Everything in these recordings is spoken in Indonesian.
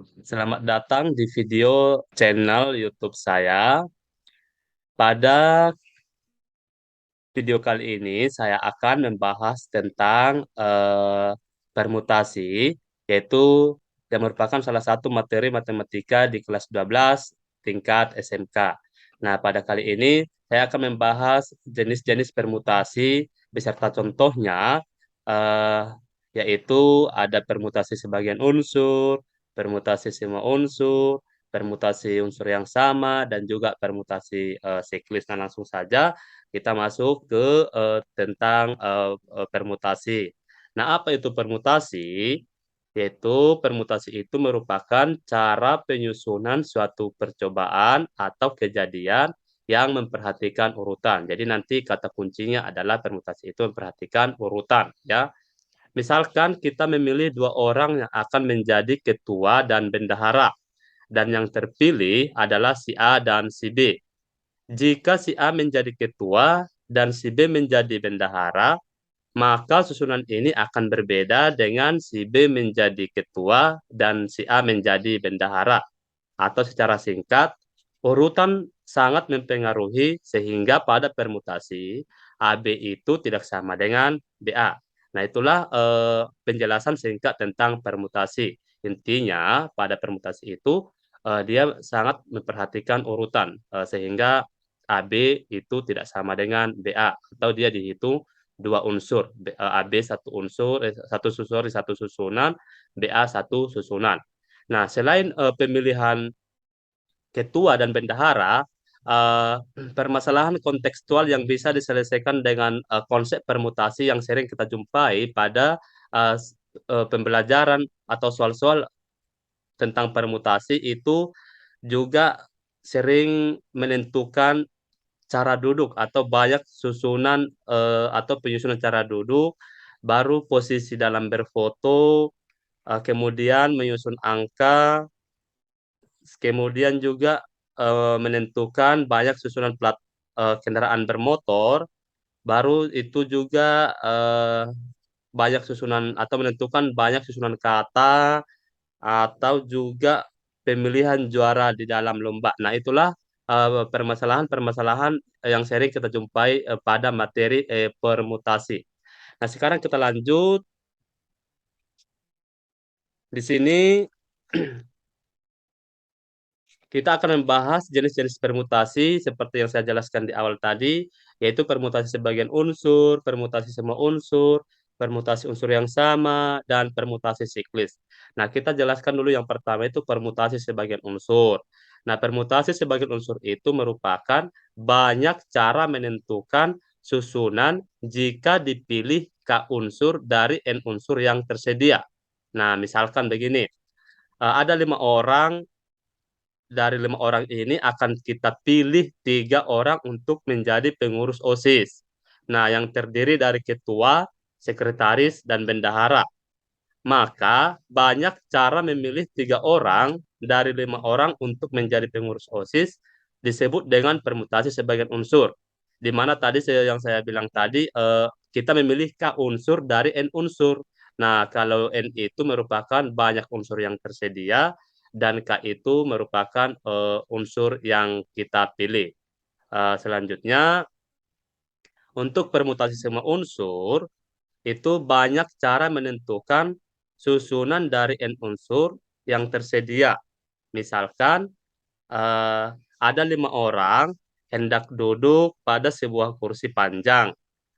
Selamat datang di video channel YouTube saya. Pada video kali ini saya akan membahas tentang permutasi, yaitu yang merupakan salah satu materi matematika di kelas 12 tingkat SMK. Nah, pada kali ini saya akan membahas jenis-jenis permutasi beserta contohnya, eh, yaitu ada permutasi sebagian unsur, permutasi semua unsur, permutasi unsur yang sama, dan juga permutasi siklis. Nah, langsung saja kita masuk ke tentang permutasi. Nah, apa itu permutasi? Yaitu permutasi itu merupakan cara penyusunan suatu percobaan atau kejadian yang memperhatikan urutan. Jadi nanti kata kuncinya adalah permutasi itu memperhatikan urutan, ya. Misalkan kita memilih dua orang yang akan menjadi ketua dan bendahara, dan yang terpilih adalah si A dan si B. Jika si A menjadi ketua dan si B menjadi bendahara, maka susunan ini akan berbeda dengan si B menjadi ketua dan si A menjadi bendahara. Atau secara singkat, urutan sangat mempengaruhi sehingga pada permutasi AB itu tidak sama dengan BA. Nah, itulah penjelasan singkat tentang permutasi. Intinya, pada permutasi itu dia sangat memperhatikan urutan sehingga AB itu tidak sama dengan BA atau dia dihitung dua unsur. AB satu unsur, satu susunan, satu susunan, BA satu susunan. Nah, selain pemilihan ketua dan bendahara, eh, permasalahan kontekstual yang bisa diselesaikan dengan konsep permutasi yang sering kita jumpai pada pembelajaran atau soal-soal tentang permutasi itu juga sering menentukan cara duduk atau banyak susunan atau penyusunan cara duduk, baru posisi dalam berfoto, kemudian menyusun angka, kemudian juga menentukan banyak susunan plat kendaraan bermotor, baru itu juga banyak susunan atau menentukan banyak susunan kata atau juga pemilihan juara di dalam lomba. Nah, itulah permasalahan-permasalahan yang sering kita jumpai pada materi permutasi. Nah, sekarang kita lanjut. Di sini kita akan membahas jenis-jenis permutasi seperti yang saya jelaskan di awal tadi, yaitu permutasi sebagian unsur, permutasi semua unsur, permutasi unsur yang sama, dan permutasi siklis. Nah, kita jelaskan dulu yang pertama itu permutasi sebagian unsur. Nah, permutasi sebagian unsur itu merupakan banyak cara menentukan susunan jika dipilih K unsur dari N unsur yang tersedia. Nah, misalkan begini, ada 5 orang, dari 5 orang ini akan kita pilih 3 orang untuk menjadi pengurus OSIS. Nah, yang terdiri dari ketua, sekretaris, dan bendahara. Maka banyak cara memilih 3 orang dari 5 orang untuk menjadi pengurus OSIS disebut dengan permutasi sebagian unsur. Di mana tadi yang saya bilang tadi kita memilih K unsur dari N unsur. Nah, kalau N itu merupakan banyak unsur yang tersedia dan K itu merupakan unsur yang kita pilih. Selanjutnya, untuk permutasi semua unsur, itu banyak cara menentukan susunan dari N unsur yang tersedia. Misalkan, eh, ada 5 orang hendak duduk pada sebuah kursi panjang.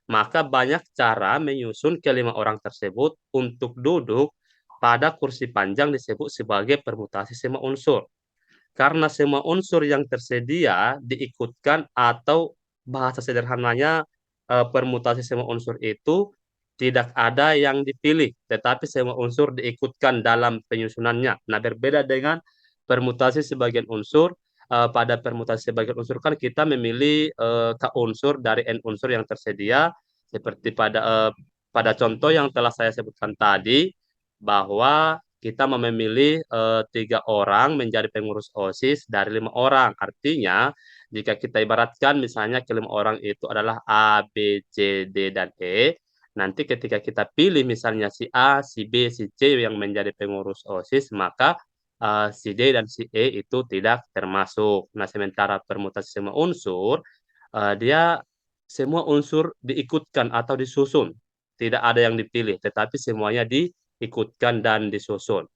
Maka banyak cara menyusun ke 5 orang tersebut untuk duduk pada kursi panjang disebut sebagai permutasi semua unsur. Karena semua unsur yang tersedia diikutkan atau bahasa sederhananya permutasi semua unsur itu tidak ada yang dipilih, tetapi semua unsur diikutkan dalam penyusunannya. Nah, berbeda dengan permutasi sebagian unsur, pada permutasi sebagian unsur kan kita memilih K unsur dari N unsur yang tersedia, seperti pada contoh yang telah saya sebutkan tadi, bahwa kita memilih 3 orang menjadi pengurus OSIS dari 5 orang. Artinya, jika kita ibaratkan misalnya ke 5 orang itu adalah A, B, C, D, dan E, nanti ketika kita pilih misalnya si A, si B, si C yang menjadi pengurus OSIS, maka si D dan si E itu tidak termasuk. Nah, sementara permutasi semua unsur, dia semua unsur diikutkan atau disusun. Tidak ada yang dipilih, tetapi semuanya diikutkan dan disusun.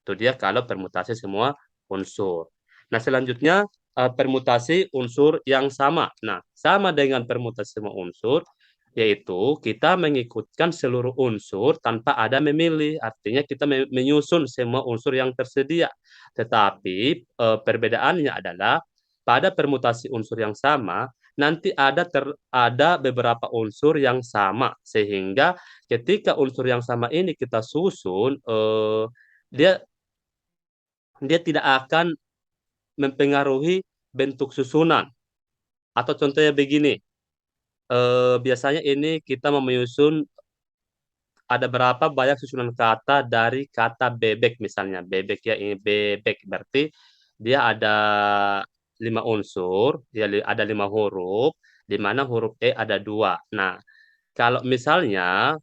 Itu dia kalau permutasi semua unsur. Nah, selanjutnya permutasi unsur yang sama. Nah, sama dengan permutasi semua unsur, yaitu kita mengikutkan seluruh unsur tanpa ada memilih. Artinya kita menyusun semua unsur yang tersedia. Tetapi perbedaannya adalah pada permutasi unsur yang sama, nanti ada beberapa unsur yang sama. Sehingga ketika unsur yang sama ini kita susun, dia dia tidak akan mempengaruhi bentuk susunan. Atau contohnya begini, biasanya ini kita menyusun ada berapa banyak susunan kata dari kata bebek misalnya. Bebek ya ini bebek berarti dia ada 5 unsur, ya ada 5 huruf, di mana huruf E ada 2. Nah, kalau misalnya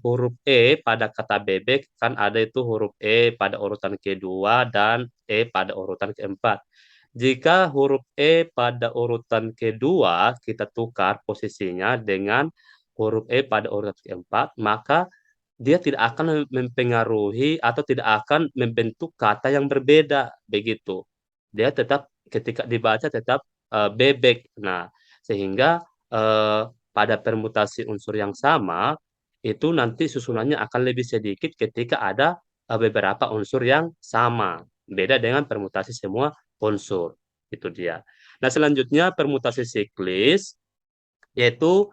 huruf E pada kata bebek kan ada itu huruf E pada urutan kedua dan E pada urutan keempat. Jika huruf E pada urutan kedua kita tukar posisinya dengan huruf E pada urutan keempat, maka dia tidak akan mempengaruhi atau tidak akan membentuk kata yang berbeda begitu. Dia tetap ketika dibaca tetap bebek. Nah, sehingga eh, pada permutasi unsur yang sama itu nanti susunannya akan lebih sedikit ketika ada beberapa unsur yang sama. Beda dengan permutasi semua unsur. Itu dia. Nah, selanjutnya permutasi siklis yaitu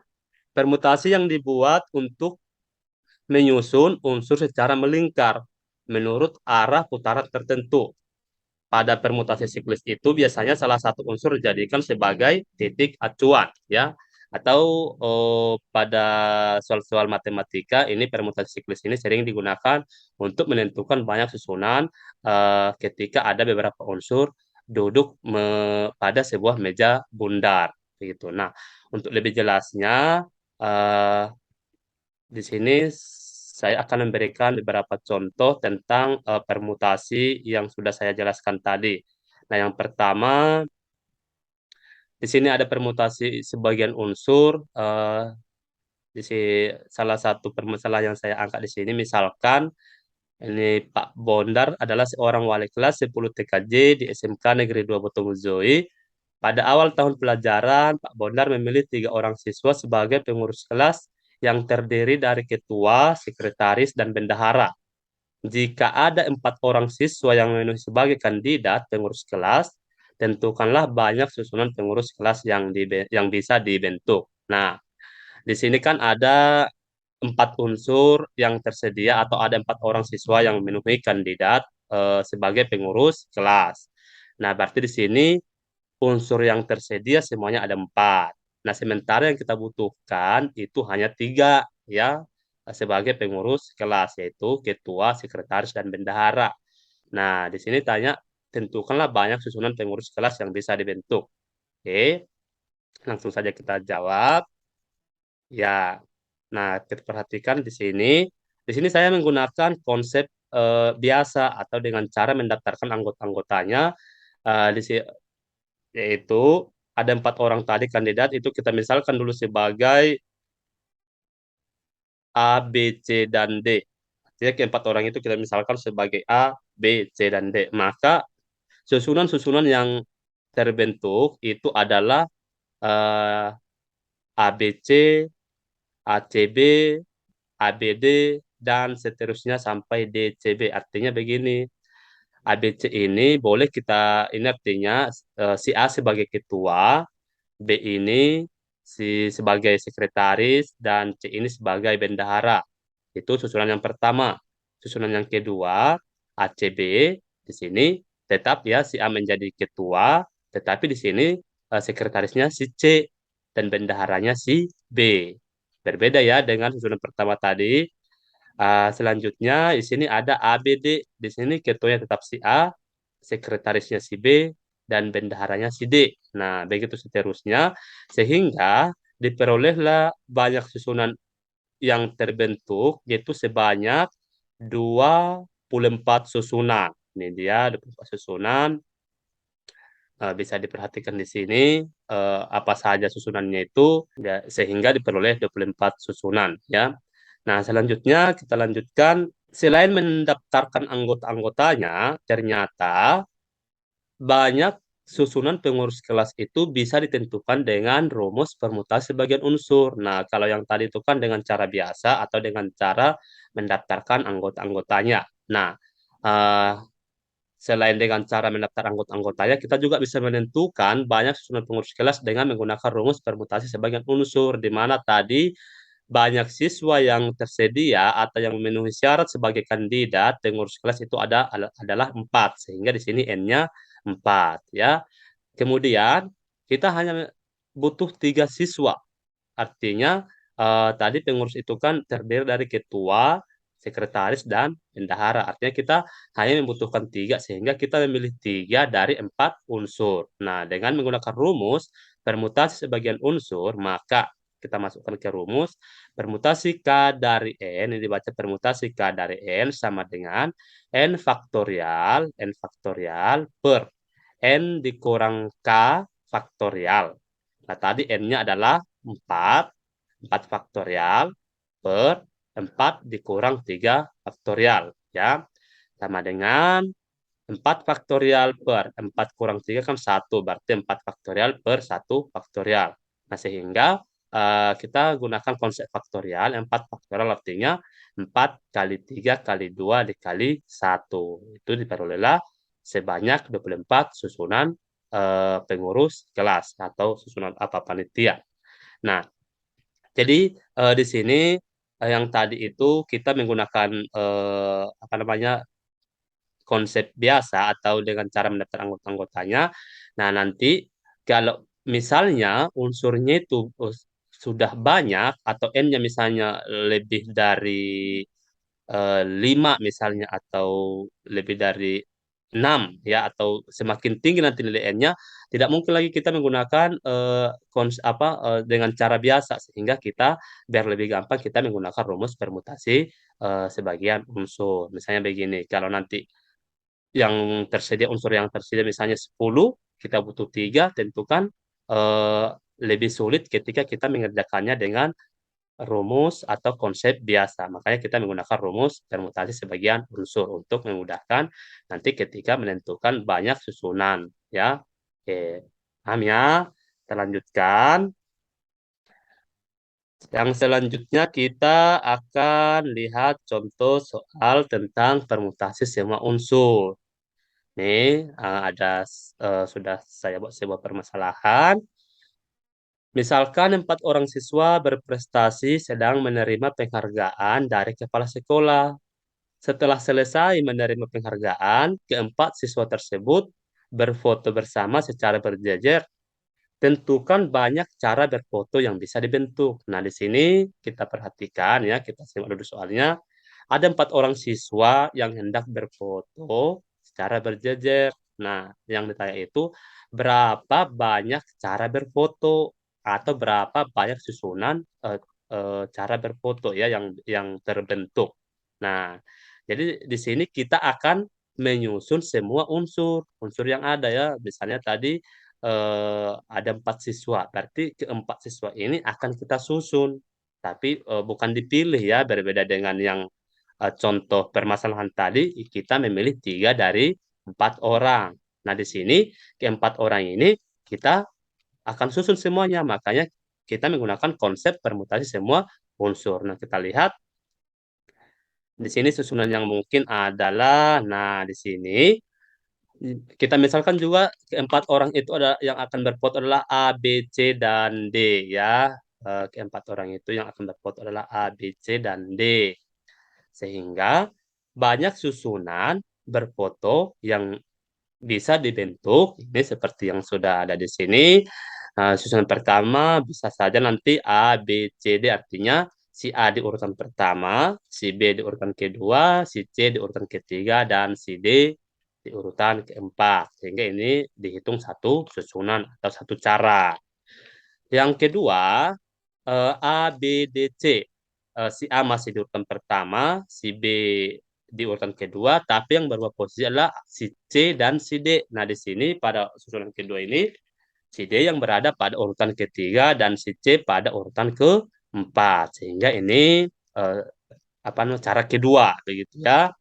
permutasi yang dibuat untuk menyusun unsur secara melingkar menurut arah putaran tertentu. Pada permutasi siklis itu biasanya salah satu unsur dijadikan sebagai titik acuan ya. Atau pada soal-soal matematika ini permutasi siklis ini sering digunakan untuk menentukan banyak susunan ketika ada beberapa unsur duduk pada sebuah meja bundar begitu. Nah, untuk lebih jelasnya eh, di sini saya akan memberikan beberapa contoh tentang permutasi yang sudah saya jelaskan tadi. Nah, yang pertama, di sini ada permutasi sebagian unsur. Di sini salah satu permasalahan yang saya angkat di sini, misalkan ini Pak Bondar adalah seorang wali kelas 10 TKJ di SMK Negeri 2 Botomuzoi. Pada awal tahun pelajaran, Pak Bondar memilih 3 orang siswa sebagai pengurus kelas yang terdiri dari ketua, sekretaris, dan bendahara. Jika ada 4 orang siswa yang memenuhi sebagai kandidat pengurus kelas, tentukanlah banyak susunan pengurus kelas yang bisa dibentuk. Nah, di sini kan ada 4 unsur yang tersedia atau ada 4 orang siswa yang memenuhi kandidat sebagai pengurus kelas. Nah, berarti di sini unsur yang tersedia semuanya ada 4. Nah, sementara yang kita butuhkan itu hanya 3 ya sebagai pengurus kelas yaitu ketua, sekretaris, dan bendahara. Nah, di sini tanya tentukanlah banyak susunan pengurus kelas yang bisa dibentuk. Oke, langsung saja kita jawab. Ya, nah kita perhatikan di sini. Di sini saya menggunakan konsep biasa atau dengan cara mendaftarkan anggota-anggotanya. Di sini yaitu ada 4 orang tadi kandidat itu kita misalkan dulu sebagai A, B, C, dan D. Jadi ke 4 orang itu kita misalkan sebagai A, B, C, dan D. Maka susunan-susunan yang terbentuk itu adalah eh, A, B, C, A, C, B, A, B, D, dan seterusnya sampai D, C, B. Artinya begini, A, B, C ini boleh kita, ini artinya si A sebagai ketua, B ini sebagai sekretaris, dan C ini sebagai bendahara. Itu susunan yang pertama. Susunan yang kedua, ACB, di sini tetap ya si A menjadi ketua, tetapi di sini sekretarisnya si C dan bendaharanya si B. Berbeda ya dengan susunan pertama tadi. Selanjutnya di sini ada ABD. Di sini ketuanya tetap si A, sekretarisnya si B, dan bendaharanya si D. Nah, begitu seterusnya. Sehingga diperolehlah banyak susunan yang terbentuk, yaitu sebanyak 24 susunan. Ini dia 24 susunan. Bisa diperhatikan di sini apa saja susunannya itu ya, sehingga diperoleh 24 susunan ya. Nah, selanjutnya kita lanjutkan selain mendaftarkan anggota-anggotanya, ternyata banyak susunan pengurus kelas itu bisa ditentukan dengan rumus permutasi bagian unsur. Nah, kalau yang tadi itu kan dengan cara biasa atau dengan cara mendaftarkan anggota-anggotanya. Nah, eh, selain dengan cara mendaftar anggota-anggotanya, kita juga bisa menentukan banyak susunan pengurus kelas dengan menggunakan rumus permutasi sebagian unsur, di mana tadi banyak siswa yang tersedia atau yang memenuhi syarat sebagai kandidat pengurus kelas itu adalah 4, sehingga di sini N-nya 4 ya. Kemudian kita hanya butuh 3 siswa. Artinya tadi pengurus itu kan terdiri dari ketua, sekretaris, dan bendahara. Artinya kita hanya membutuhkan 3 sehingga kita memilih 3 dari 4 unsur. Nah, dengan menggunakan rumus permutasi sebagian unsur, maka kita masukkan ke rumus permutasi K dari N, ini dibaca permutasi K dari N sama dengan N faktorial per N dikurang K faktorial. Nah, tadi N-nya adalah 4, 4 faktorial per 4 dikurang 3 faktorial. Ya, sama dengan 4 faktorial per 4 kurang 3 kan 1, berarti 4 faktorial per 1 faktorial. Nah, sehingga kita gunakan konsep faktorial, 4 faktorial artinya 4 kali 3 kali 2 dikali 1. Itu diperolehlah sebanyak 24 susunan pengurus kelas atau susunan apa panitia. Nah, jadi di sini yang tadi itu kita menggunakan apa namanya konsep biasa atau dengan cara mendaftar anggota-anggotanya. Nah, nanti kalau misalnya unsurnya itu sudah banyak atau N-nya misalnya lebih dari 5 misalnya atau lebih dari 6 ya atau semakin tinggi nanti nilai N-nya tidak mungkin lagi kita menggunakan dengan cara biasa sehingga kita biar lebih gampang kita menggunakan rumus permutasi sebagian unsur. Misalnya begini, kalau nanti unsur yang tersedia misalnya 10, kita butuh 3, tentukan eh, lebih sulit ketika kita mengerjakannya dengan rumus atau konsep biasa. Makanya kita menggunakan rumus permutasi sebagian unsur untuk memudahkan nanti ketika menentukan banyak susunan. Ya, oke. Paham ya? Kita lanjutkan. Yang selanjutnya kita akan lihat contoh soal tentang permutasi semua unsur. Nih, sudah saya buat sebuah permasalahan. Misalkan 4 orang siswa berprestasi sedang menerima penghargaan dari kepala sekolah. Setelah selesai menerima penghargaan, keempat siswa tersebut berfoto bersama secara berjejer. Tentukan banyak cara berfoto yang bisa dibentuk. Nah, di sini kita perhatikan ya, kita simak dulu soalnya. Ada 4 orang siswa yang hendak berfoto secara berjejer. Nah, yang ditanya itu berapa banyak cara berfoto atau berapa banyak susunan cara berfoto ya yang terbentuk. Nah, jadi di sini kita akan menyusun semua unsur yang ada ya. Misalnya tadi ada 4 siswa, berarti keempat siswa ini akan kita susun, tapi bukan dipilih ya, berbeda dengan yang contoh permasalahan tadi, kita memilih 3 dari 4 orang. Nah, di sini keempat orang ini kita akan susun semuanya, makanya kita menggunakan konsep permutasi semua unsur. Nah, kita lihat di sini susunan yang mungkin adalah, nah di sini kita misalkan juga keempat orang itu ada yang akan berfoto adalah A, B, C, dan D ya. Keempat orang itu yang akan berfoto adalah A, B, C, dan D. Sehingga banyak susunan berfoto yang bisa dibentuk. Ini seperti yang sudah ada di sini. Susunan pertama bisa saja nanti A, B, C, D artinya si A di urutan pertama, si B di urutan kedua, si C di urutan ketiga, dan si D di urutan keempat. Sehingga ini dihitung satu susunan atau satu cara. Yang kedua, A, B, D, C. Si A masih di urutan pertama, si B di urutan kedua, tapi yang berubah posisi adalah si C dan si D. Nah, di sini pada susunan kedua ini, si D yang berada pada urutan ketiga dan si C pada urutan keempat. Sehingga ini eh, apa namanya cara kedua begitu ya.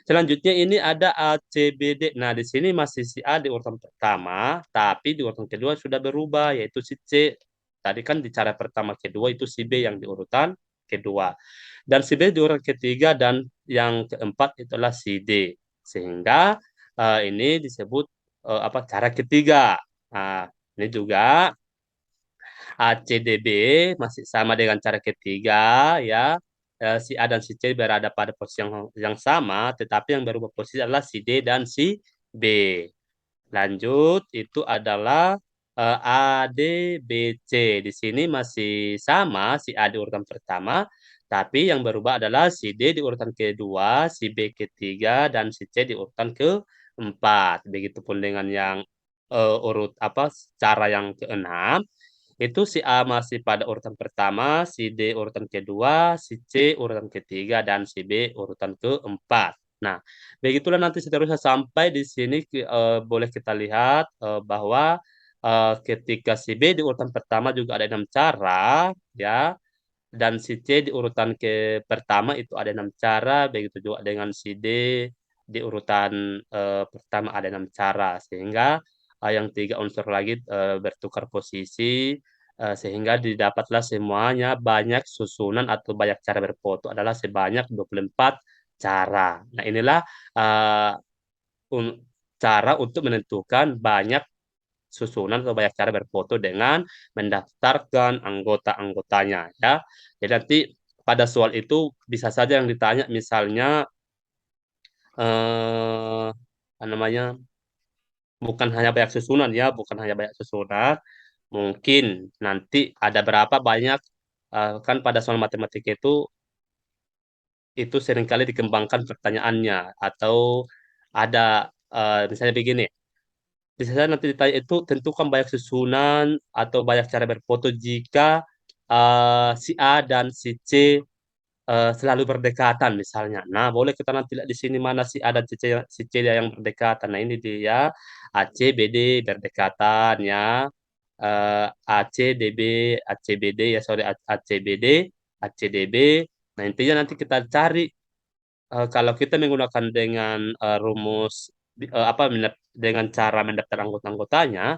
Selanjutnya ini ada A, C, B, D. Nah, di sini masih si A di urutan pertama, tapi di urutan kedua sudah berubah, yaitu si C. Tadi kan di cara pertama kedua itu si B yang di urutan kedua. Dan si B di urutan ketiga dan yang keempat itulah si D. Sehingga ini disebut apa cara ketiga. Nah, ini juga ACDB masih sama dengan cara ketiga ya. Si A dan si C berada pada posisi yang sama, tetapi yang berubah posisi adalah si D dan si B. Lanjut, itu adalah A, D, B, C. Di sini masih sama, si A di urutan pertama, tapi yang berubah adalah si D di urutan kedua, si B ketiga, dan si C di urutan keempat. Begitupun dengan yang urut apa cara yang keenam, itu si A masih pada urutan pertama, si D urutan kedua, si C urutan ketiga, dan si B urutan keempat. Nah, begitulah nanti seterusnya sampai di sini boleh kita lihat bahwa ketika si B di urutan pertama juga ada 6 cara, ya, dan si C di urutan ke pertama itu ada 6 cara, begitu juga dengan si D di urutan pertama ada 6 cara, sehingga yang 3 unsur lagi bertukar posisi sehingga didapatlah semuanya banyak susunan atau banyak cara berfoto adalah sebanyak 24 cara. Nah, inilah eh, un- cara untuk menentukan banyak susunan atau banyak cara berfoto dengan mendaftarkan anggota-anggotanya ya. Jadi nanti pada soal itu bisa saja yang ditanya misalnya apa namanya bukan hanya banyak susunan ya, bukan hanya banyak susunan, mungkin nanti ada berapa banyak kan pada soal matematika itu seringkali dikembangkan pertanyaannya atau ada misalnya begini. Bisa saja nanti ditanya itu tentukan banyak susunan atau banyak cara berfoto jika si A dan si C selalu berdekatan misalnya. Nah, boleh kita nanti lihat di sini mana si A dan si C yang berdekatan. Nah, ini dia AC, BD berdekatan ya. AC, DB, ACBD ya sorry ACBD, ACDB. Nah, intinya nanti kita cari kalau kita menggunakan dengan rumus apa dengan cara mendaftar anggota-anggotanya,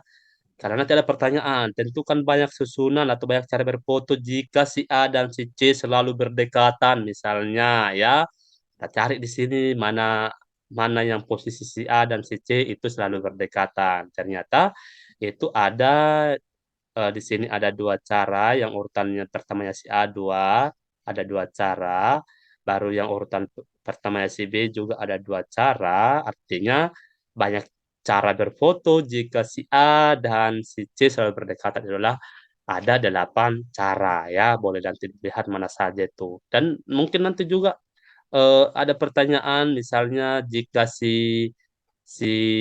karena nanti ada pertanyaan, tentukan banyak susunan atau banyak cara berfoto jika si A dan si C selalu berdekatan, misalnya ya. Kita cari di sini mana mana yang posisi si A dan si C itu selalu berdekatan. Ternyata itu ada di sini ada 2 cara, yang urutannya pertamanya si A ada 2 cara, baru yang urutan pertamanya si B juga ada 2 cara, artinya banyak cara berfoto jika si A dan si C selalu berdekatan adalah ada 8 cara ya, boleh nanti dilihat mana saja itu. Dan mungkin nanti juga ada pertanyaan misalnya jika si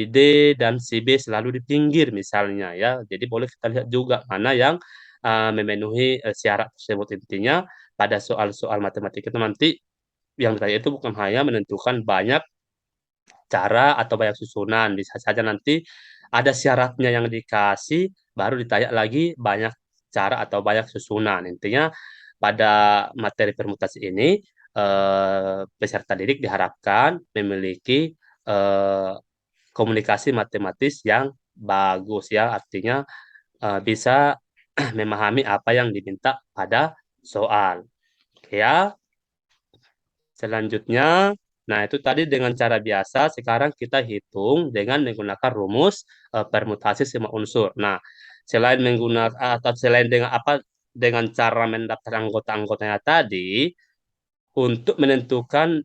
D dan si B selalu di pinggir misalnya ya. Jadi boleh kita lihat juga mana yang memenuhi syarat tersebut. Intinya pada soal-soal matematika itu nanti yang ditanya itu bukan hanya menentukan banyak cara atau banyak susunan. Bisa saja nanti ada syaratnya yang dikasih, baru ditanya lagi banyak cara atau banyak susunan. Intinya pada materi permutasi ini peserta didik diharapkan memiliki eh, komunikasi matematis yang bagus ya, artinya bisa memahami apa yang diminta pada soal. Oke ya, selanjutnya, nah itu tadi dengan cara biasa, sekarang kita hitung dengan menggunakan rumus permutasi semua unsur. Nah, selain menggunakan atau selain dengan apa dengan cara mendaftar anggota-anggotanya tadi, untuk menentukan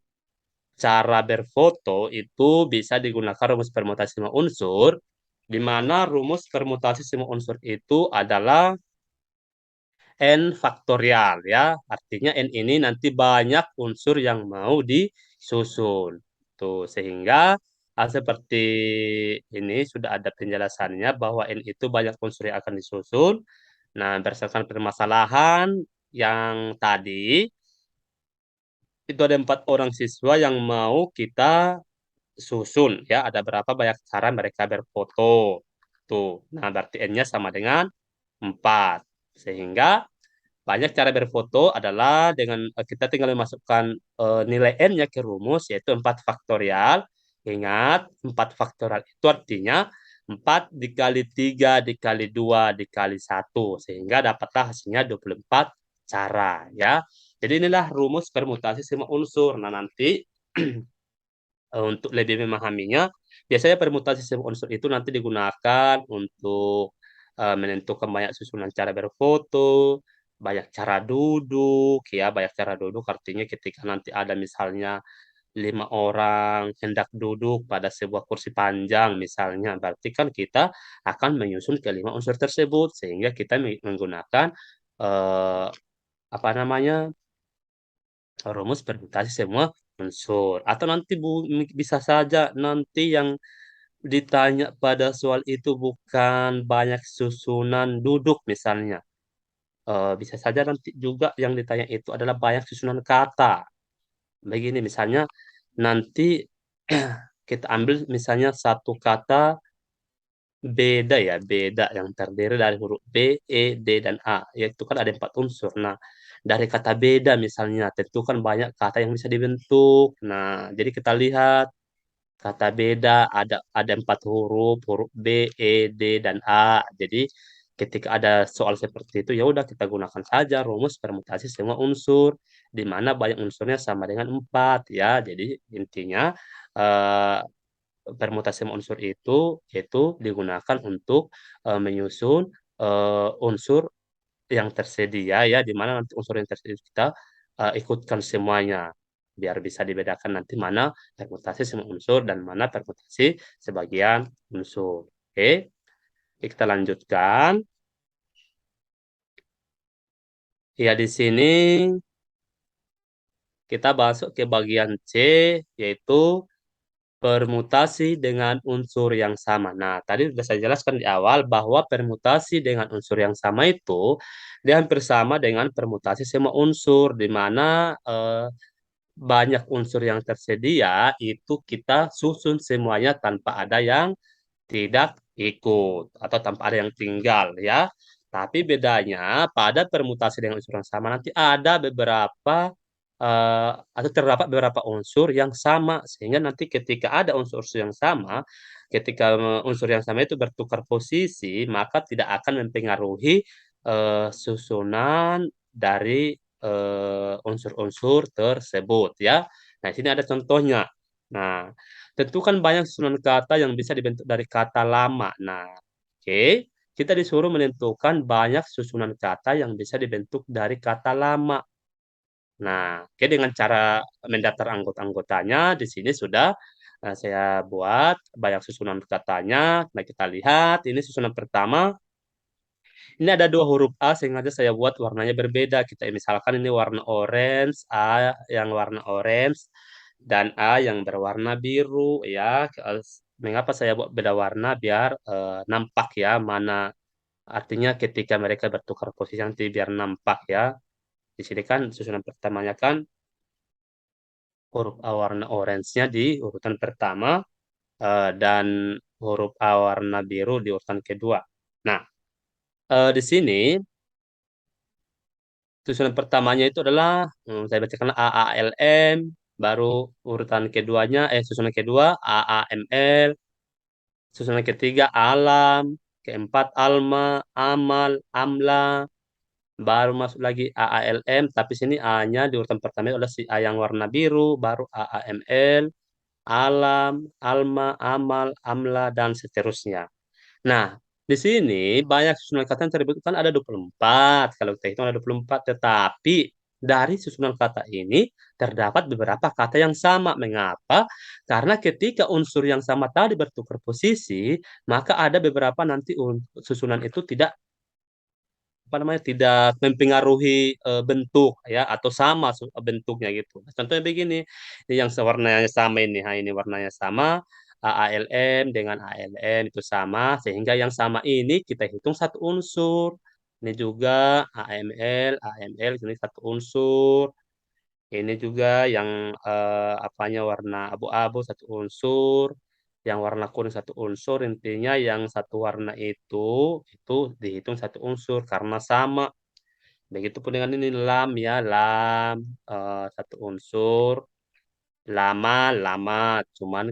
cara berfoto itu bisa digunakan rumus permutasi semua unsur, di mana rumus permutasi semua unsur itu adalah N faktorial ya. Artinya N ini nanti banyak unsur yang mau disusun. Tuh, sehingga seperti ini sudah ada penjelasannya bahwa N itu banyak unsur yang akan disusun. Nah, berdasarkan permasalahan yang tadi, itu ada 4 orang siswa yang mau kita susun ya. Ada berapa banyak cara mereka berfoto. Tuh. Nah, berarti N-nya sama dengan 4. Sehingga banyak cara berfoto adalah dengan kita tinggal memasukkan nilai N-nya ke rumus, yaitu 4 faktorial. Ingat, 4 faktorial itu artinya 4 dikali 3 dikali 2 dikali 1. Sehingga dapatlah hasilnya 24 cara. Ya. Jadi inilah rumus permutasi semua unsur. Nah, nanti untuk lebih memahaminya, biasanya permutasi sistem unsur itu nanti digunakan untuk menentukan banyak susunan cara berfoto, banyak cara duduk, ya, banyak cara duduk artinya ketika nanti ada misalnya 5 orang hendak duduk pada sebuah kursi panjang misalnya, berarti kan kita akan menyusun kelima unsur tersebut sehingga kita menggunakan eh, apa namanya rumus permutasi semua unsur. Atau nanti bisa saja nanti yang ditanya pada soal itu bukan banyak susunan duduk misalnya. Bisa saja nanti juga yang ditanya itu adalah banyak susunan kata. Begini misalnya nanti kita ambil misalnya satu kata beda ya, beda yang terdiri dari huruf B, E, D, dan A. Yaitu kan ada 4 unsur. Nah, dari kata beda misalnya, tentu kan banyak kata yang bisa dibentuk. Nah, jadi kita lihat kata beda ada 4 huruf, huruf B, E, D, dan A. Jadi ketika ada soal seperti itu, ya udah kita gunakan saja rumus permutasi semua unsur, di mana banyak unsurnya sama dengan 4 ya. Jadi intinya eh, permutasi unsur itu yaitu digunakan untuk menyusun unsur yang tersedia ya, di mana nanti unsur yang tersedia kita ikutkan semuanya biar bisa dibedakan nanti mana permutasi semua unsur dan mana permutasi sebagian unsur. Oke, kita lanjutkan. Ya, di sini kita masuk ke bagian C, yaitu permutasi dengan unsur yang sama. Nah, tadi sudah saya jelaskan di awal bahwa permutasi dengan unsur yang sama itu dia hampir sama dengan permutasi semua unsur, di mana banyak unsur yang tersedia itu kita susun semuanya tanpa ada yang tidak ikut atau tanpa ada yang tinggal ya. Tapi bedanya pada permutasi dengan unsur yang sama nanti ada beberapa atau terdapat beberapa unsur yang sama sehingga nanti ketika ada unsur-unsur yang sama, ketika unsur yang sama itu bertukar posisi, maka tidak akan mempengaruhi susunan dari unsur-unsur tersebut ya. Nah, di sini ada contohnya. Nah, tentukan banyak susunan kata yang bisa dibentuk dari kata lama. Nah, oke, kita disuruh menentukan banyak susunan kata yang bisa dibentuk dari kata lama. Nah, oke, dengan cara mendaftar anggota-anggotanya di sini sudah saya buat banyak susunan katanya. Nah, kita lihat ini susunan pertama. Ini ada 2 huruf A sengaja saya buat warnanya berbeda. Kita misalkan ini warna orange, A yang warna orange dan A yang berwarna biru ya. Mengapa saya buat beda warna biar nampak ya mana artinya ketika mereka bertukar posisi nanti biar nampak ya. Di sini kan susunan pertamanya kan huruf A warna orange-nya di urutan pertama dan huruf A warna biru di urutan kedua. Nah, di sini susunan pertamanya itu adalah saya bacakan A A L M, baru urutan keduanya susunan kedua A A M L, susunan ketiga alam, keempat alma, amal, amla, baru masuk lagi A A L M, tapi sini A-nya di urutan pertama itu adalah si A yang warna biru, baru A A M L, alam, alma, amal, amla, dan seterusnya. Nah, di sini banyak susunan kata yang terbentuk kan ada 24. Kalau kita hitung ada 24, tetapi dari susunan kata ini terdapat beberapa kata yang sama. Mengapa? Karena ketika unsur yang sama tadi bertukar posisi, maka ada beberapa nanti susunan itu tidak apa namanya tidak mempengaruhi bentuk ya atau sama bentuknya gitu. Contohnya begini, ini yang sewarnanya sama ini, ini warnanya sama, AALM dengan ALM itu sama, sehingga yang sama ini kita hitung satu unsur. Ini juga AML, AML ini satu unsur. Ini juga yang apanya warna abu-abu satu unsur, yang warna kuning satu unsur. Intinya yang satu warna itu dihitung satu unsur karena sama. Begitupun dengan ini lam ya, lam satu unsur, lama, lama, cuman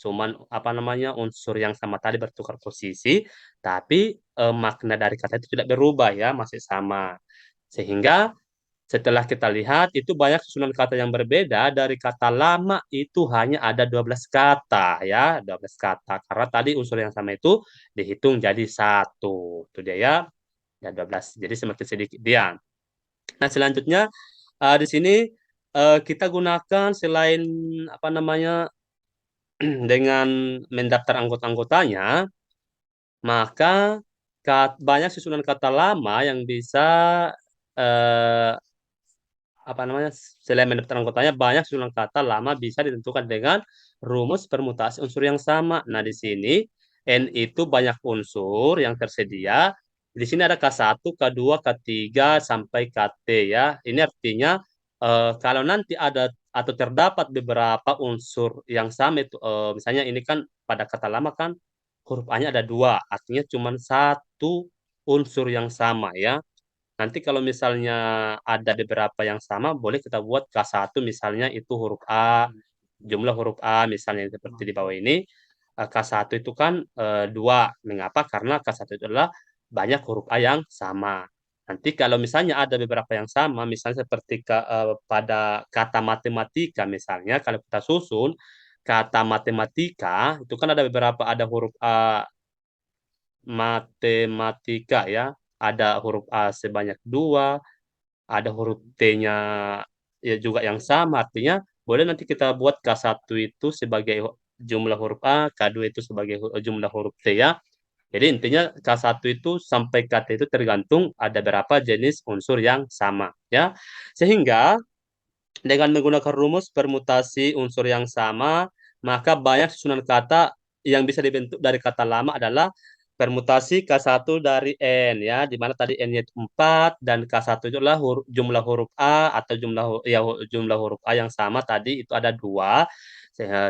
cuman apa namanya unsur yang sama tadi bertukar posisi, tapi makna dari kata itu tidak berubah ya, masih sama. Sehingga setelah kita lihat itu banyak susunan kata yang berbeda dari kata lama itu hanya ada 12 kata ya, 12 kata. Karena tadi unsur yang sama itu dihitung jadi satu. Itu dia ya, ya 12. Jadi semakin sedikit dia. Nah, selanjutnya di sini kita gunakan selain apa namanya dengan mendaftar anggota-anggotanya, maka banyak susunan kata lama yang bisa eh, apa namanya selain mendaftar anggotanya banyak susunan kata lama bisa ditentukan dengan rumus permutasi unsur yang sama. Nah, di sini N itu banyak unsur yang tersedia. Di sini ada K1, K2, K3 sampai Kt ya. Ini artinya kalau nanti ada atau terdapat beberapa unsur yang sama itu misalnya ini kan pada kata lama kan huruf A-nya ada dua, artinya cuma satu unsur yang sama ya. Nanti kalau misalnya ada beberapa yang sama, boleh kita buat K1 misalnya itu huruf A, jumlah huruf A misalnya seperti di bawah ini. K1 itu kan dua. Mengapa? Karena K1 itu adalah banyak huruf A yang sama. Nanti kalau misalnya ada beberapa yang sama, misalnya seperti pada kata matematika misalnya, kalau kita susun kata matematika, itu kan ada beberapa, ada huruf A matematika ya, ada huruf A sebanyak dua, ada huruf T-nya ya juga yang sama, artinya boleh nanti kita buat K1 itu sebagai jumlah huruf A, K2 itu sebagai jumlah huruf T ya. Jadi intinya K1 itu sampai Kt itu tergantung ada berapa jenis unsur yang sama ya. Sehingga dengan menggunakan rumus permutasi unsur yang sama, maka banyak susunan kata yang bisa dibentuk dari kata lama adalah permutasi K1 dari N ya, di mana tadi N-nya itu 4 dan K1 itu adalah jumlah huruf A atau jumlah huruf A yang sama tadi itu ada dua,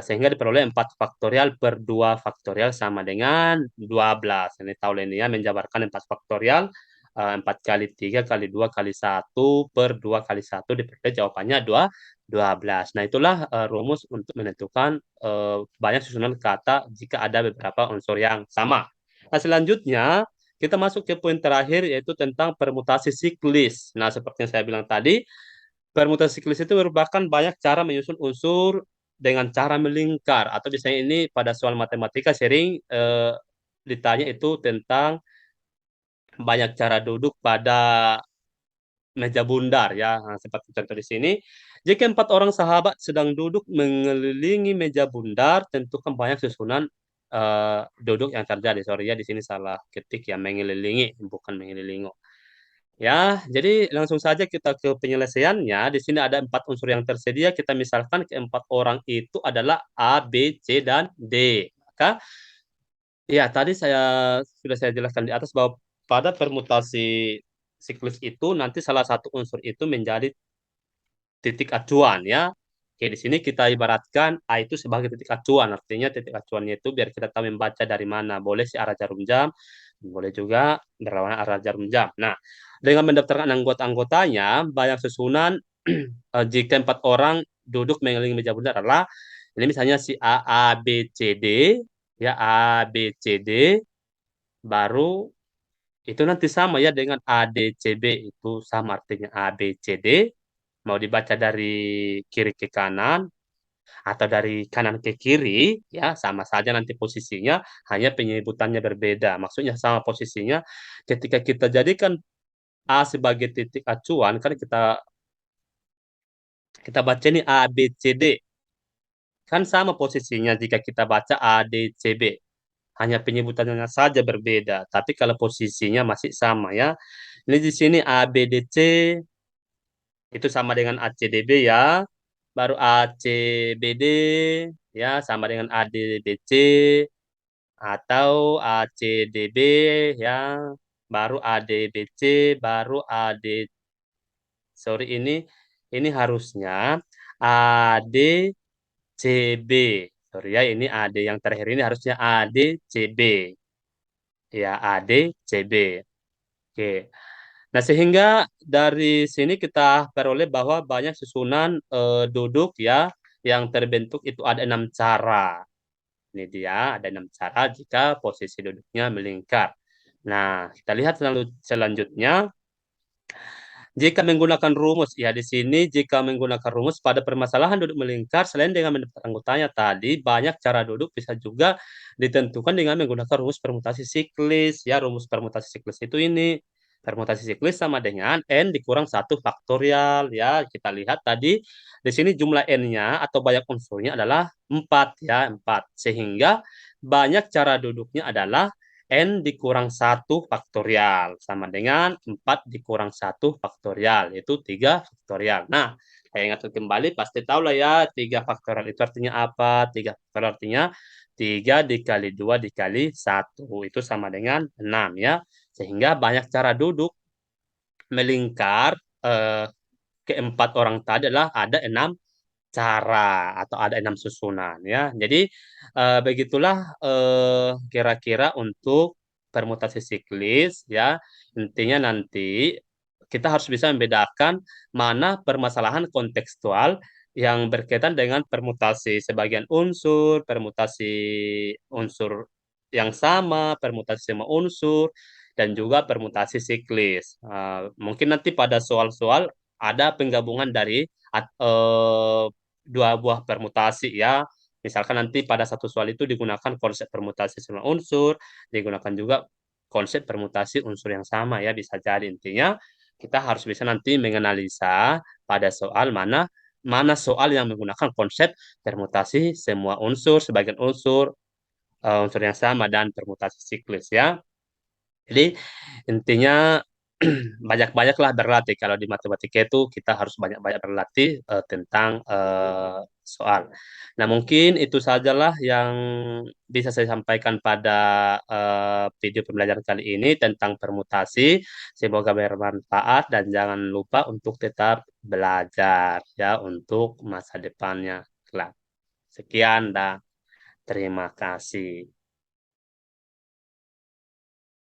sehingga diperoleh 4 faktorial per 2 faktorial sama dengan 12. Ini tahu ini ya, menjabarkan 4 faktorial 4 kali 3 kali 2 kali 1 per 2 kali 1 diperoleh jawabannya 12. Nah, itulah rumus untuk menentukan banyak susunan kata jika ada beberapa unsur yang sama. Nah, selanjutnya kita masuk ke poin terakhir yaitu tentang permutasi siklis. Nah, seperti yang saya bilang tadi, permutasi siklis itu merupakan banyak cara menyusun unsur dengan cara melingkar atau biasanya ini pada soal matematika sering ditanya itu tentang banyak cara duduk pada meja bundar ya. Nah, seperti contoh di sini. Jika empat orang sahabat sedang duduk mengelilingi meja bundar, tentukan banyak susunan duduk yang terjadi. Sorry ya, di sini salah ketik ya, mengelilingi, bukan mengelilingo. Ya, jadi langsung saja kita ke penyelesaiannya. Di sini ada empat unsur yang tersedia. Kita misalkan keempat orang itu adalah A, B, C, dan D. Maka, ya tadi sudah saya jelaskan di atas bahwa pada permutasi siklus itu nanti salah satu unsur itu menjadi titik acuan ya. Oke, di sini kita ibaratkan A itu sebagai titik acuan. Artinya titik acuannya itu biar kita tahu membaca dari mana. Boleh si arah jarum jam, boleh juga berlawanan arah jarum jam. Nah, dengan mendaftarkan anggota-anggotanya, banyak susunan jika empat orang duduk mengelilingi meja bundar adalah ini misalnya si A, A, B, C, D, ya A, B, C, D, baru itu nanti sama ya dengan A, D, C, B itu sama artinya A, B, C, D. Mau dibaca dari kiri ke kanan atau dari kanan ke kiri, ya sama saja nanti posisinya, hanya penyebutannya berbeda. Maksudnya sama posisinya. Ketika kita jadikan A sebagai titik acuan, kan kita kita baca ini A, B, C, D. Kan sama posisinya jika kita baca A, D, C, B. Hanya penyebutannya saja berbeda, tapi kalau posisinya masih sama ya. Ini di sini A, B, D, C itu sama dengan ACDB ya. Baru ACBD ya sama dengan ADBC atau ACDB ya. Baru ADBC, baru AD sorry ini ini harusnya AD CB. Sorry ya, ini AD yang terakhir ini harusnya AD CB. Ya, AD CB. Oke. Nah, sehingga dari sini kita peroleh bahwa banyak susunan duduk ya yang terbentuk itu ada 6 cara. Ini dia, ada 6 cara jika posisi duduknya melingkar. Nah, kita lihat selanjutnya. Jika menggunakan rumus, ya di sini jika menggunakan rumus pada permasalahan duduk melingkar, selain dengan mendapat anggotanya tadi, banyak cara duduk bisa juga ditentukan dengan menggunakan rumus permutasi siklis. Ya, rumus permutasi siklis itu ini. Permutasi siklis sama dengan N dikurang 1 faktorial. Ya, kita lihat tadi di sini jumlah N-nya atau banyak unsurnya adalah 4 ya, 4. Sehingga banyak cara duduknya adalah N dikurang 1 faktorial sama dengan 4 dikurang 1 faktorial, yaitu 3 faktorial. Nah, saya ingat kembali, pasti tahu lah ya, 3 faktorial itu artinya apa? 3 faktorial artinya 3 dikali 2 dikali 1. Itu sama dengan 6 ya. Sehingga banyak cara duduk melingkar eh, keempat orang tadi adalah ada 6 cara atau ada 6 susunan ya. Jadi begitulah kira-kira untuk permutasi siklis ya. Intinya nanti kita harus bisa membedakan mana permasalahan kontekstual yang berkaitan dengan permutasi sebagian unsur, permutasi unsur yang sama, permutasi semua unsur, dan juga permutasi siklis. Mungkin nanti pada soal-soal ada penggabungan dari dua buah permutasi ya. Misalkan nanti pada satu soal itu digunakan konsep permutasi semua unsur, digunakan juga konsep permutasi unsur yang sama ya, bisa jadi. Intinya kita harus bisa nanti menganalisa pada soal mana mana soal yang menggunakan konsep permutasi semua unsur, sebagian unsur, unsur yang sama dan permutasi siklis ya. Jadi intinya banyak-banyaklah berlatih. Kalau di matematika itu kita harus banyak-banyak berlatih tentang soal. Nah, mungkin itu sajalah yang bisa saya sampaikan pada video pembelajaran kali ini tentang permutasi. Semoga bermanfaat dan jangan lupa untuk tetap belajar ya untuk masa depannya kelak. Sekian dan terima kasih.